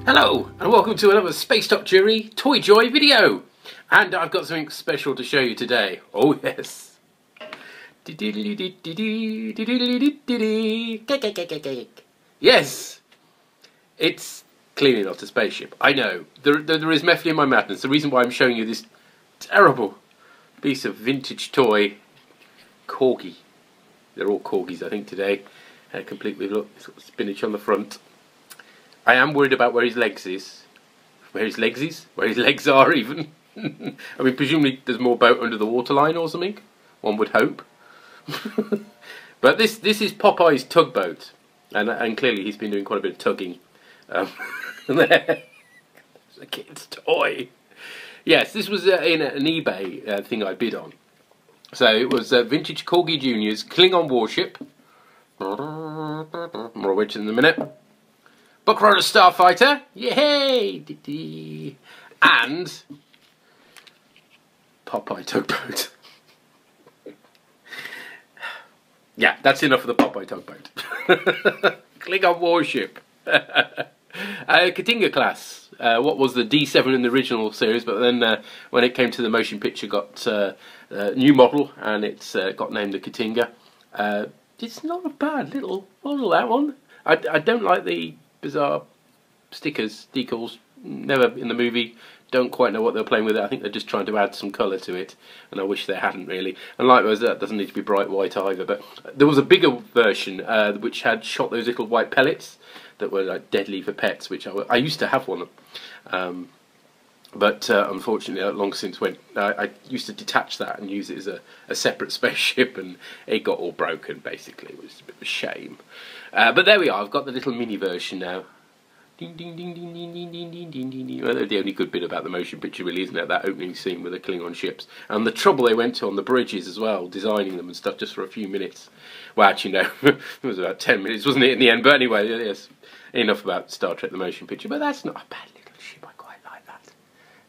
Hello and welcome to another Spacedock Jury Toy Joy video, and I've got something special to show you today. Oh yes! Yes! It's clearly not a spaceship. I know, there is method in my madness. The reason why I'm showing you this terrible piece of vintage toy Corgi. They're all Corgis I think today, complete with sort of spinach on the front. I am worried about where his legs is. Where his legs are even. I mean, presumably there's more boat under the waterline or something. One would hope. But this is Popeye's tugboat, and clearly he's been doing quite a bit of tugging. It's a kid's toy. Yes, this was in an eBay thing I bid on. So it was vintage Corgi Junior's Klingon warship. More of which in a minute. Buckroller Starfighter, yay! And Popeye Tugboat. Yeah, that's enough of the Popeye Tugboat. Klingon warship. Katinga class. What was the D7 in the original series, but then when it came to the motion picture, got a new model, and it's got named the Katinga. It's not a bad little model, that one. I don't like the bizarre stickers, decals, never in the movie, don't quite know what they're playing with it. I think they're just trying to add some colour to it, and I wish they hadn't really. And likewise, that doesn't need to be bright white either, but there was a bigger version which had shot those little white pellets that were like deadly for pets, which I used to have one of. But unfortunately, long since went. I used to detach that and use it as a separate spaceship, and it got all broken. Basically, it was a bit of a shame. But there we are. I've got the little mini version now. Ding ding ding ding ding ding ding ding ding ding. Well, the only good bit about the motion picture, really, isn't it? That opening scene with the Klingon ships and the trouble they went to on the bridges as well, designing them and stuff, just for a few minutes. Well, actually, no, it was about 10 minutes, wasn't it, in the end? But anyway, yes, enough about Star Trek: The Motion Picture. But that's not a bad little ship. I quite like that.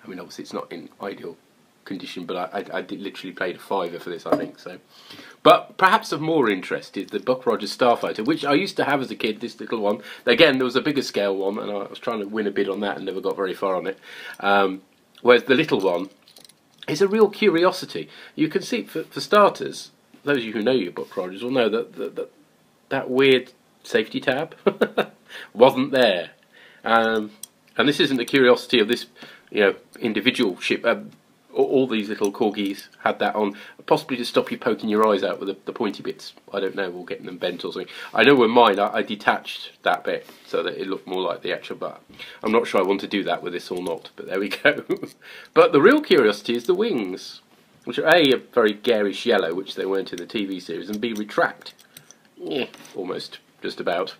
I mean, obviously, it's not in ideal condition, but I did literally paid a £5 for this, I think. So, but perhaps of more interest is the Buck Rogers Starfighter, which I used to have as a kid. This little one. Again, there was a bigger scale one, and I was trying to win a bid on that and never got very far on it. Whereas the little one is a real curiosity. You can see, for starters, those of you who know your Buck Rogers will know that weird safety tab wasn't there, and this isn't a curiosity of this, individual ship. All these little Corgis had that on, possibly to stop you poking your eyes out with the pointy bits. I don't know, or getting them bent or something. I know with mine, I detached that bit so that it looked more like the actual bar. I'm not sure I want to do that with this or not, but there we go. But the real curiosity is the wings, which are A, a very garish yellow, which they weren't in the TV series, and B, retract. Yeah, almost, just about.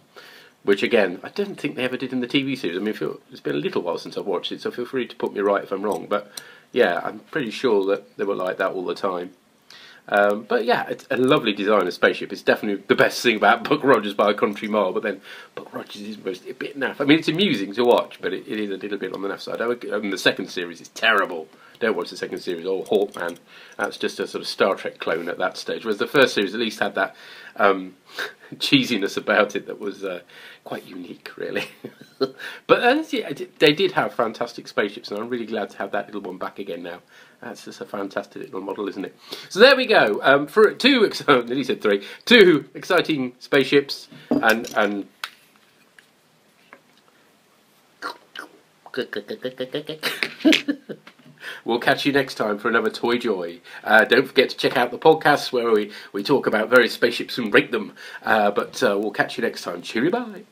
Which again, I don't think they ever did in the TV series. I mean, it's been a little while since I've watched it, so feel free to put me right if I'm wrong. But yeah, I'm pretty sure that they were like that all the time. But yeah, it's a lovely design of spaceship. It's definitely the best thing about Buck Rogers by a country mile. But then Buck Rogers is mostly a bit naff. I mean, it's amusing to watch, but it is a little bit on the naff side. I mean, the second series is terrible. Don't watch the second series. Oh, Hawkman. That's just a sort of Star Trek clone at that stage. Whereas the first series at least had that cheesiness about it that was quite unique, really. But yeah, they did have fantastic spaceships, and I'm really glad to have that little one back again now. That's just a fantastic little model, isn't it? So there we go. For two exciting spaceships, and we'll catch you next time for another Toy Joy. Don't forget to check out the podcasts where we talk about various spaceships and rate them. But we'll catch you next time. Cheerio, bye.